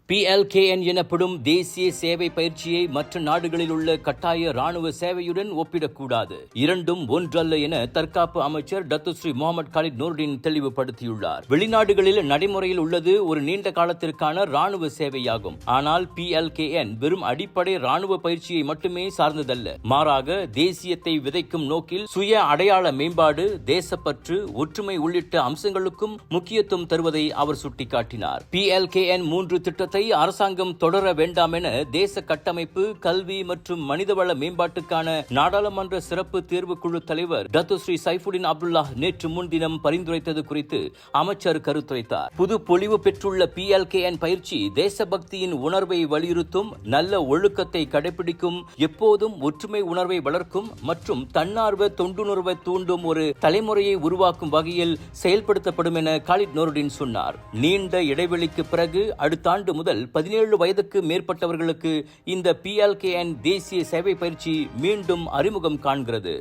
PLKN எனப்படும் தேசிய சேவை பயிற்சியை மற்ற நாடுகளில் உள்ள கட்டாய ராணுவ சேவையுடன் ஒப்பிடக்கூடாது. இரண்டும் ஒன்றல்ல என தற்காப்பு அமைச்சர் டத்துஸ்ரீ முகமது காலித் நூர்டின் தெளிவுபடுத்தியுள்ளார். வெளிநாடுகளில் நடைமுறையில் உள்ளது ஒரு நீண்ட காலத்திற்கான ராணுவ சேவையாகும். ஆனால் PLKN வெறும் அடிப்படை ராணுவ பயிற்சியை மட்டுமே சார்ந்ததல்ல. மாறாக தேசியத்தை விதைக்கும் நோக்கில் சுய அடையாள மேம்பாடு, தேசப்பற்று, ஒற்றுமை உள்ளிட்ட அம்சங்களுக்கும் முக்கியத்துவம் தருவதை அவர் சுட்டிக்காட்டினார். PLKN 3 திட்டத்தை அரசாங்கம் தொடர வேண்டாம் என தேச கட்டமைப்பு, கல்வி மற்றும் மனிதவள மேம்பாட்டுக்கான நாடாளுமன்ற சிறப்பு தேர்வுக்குழு தலைவர் டத்துஸ்ரீ சைஃபுடின் அப்துல்லாஹ் நேற்று முன்தினம் பரிந்துரைத்தது குறித்து அமைச்சர் கருத்துரைத்தார். புது பொலிவு பெற்றுள்ள PLKN பயிற்சி தேசபக்தியின் உணர்வை வலியுறுத்தும், நல்ல ஒழுக்கத்தை கடைபிடிக்கும், எப்போதும் ஒற்றுமை உணர்வை வளர்க்கும் மற்றும் தன்னார்வ தொண்டுணர்வை தூண்டும் ஒரு தலைமுறையை உருவாக்கும் வகையில் செயல்படுத்தப்படும் என காலித் நூர்டின் சொன்னார். நீண்ட இடைவெளிக்கு பிறகு அடுத்த ஆண்டு முதல் 17 வயதுக்கு மேற்பட்டவர்களுக்கு இந்த PLKN தேசிய சேவை பயிற்சி மீண்டும் அறிமுகம் காண்கிறது.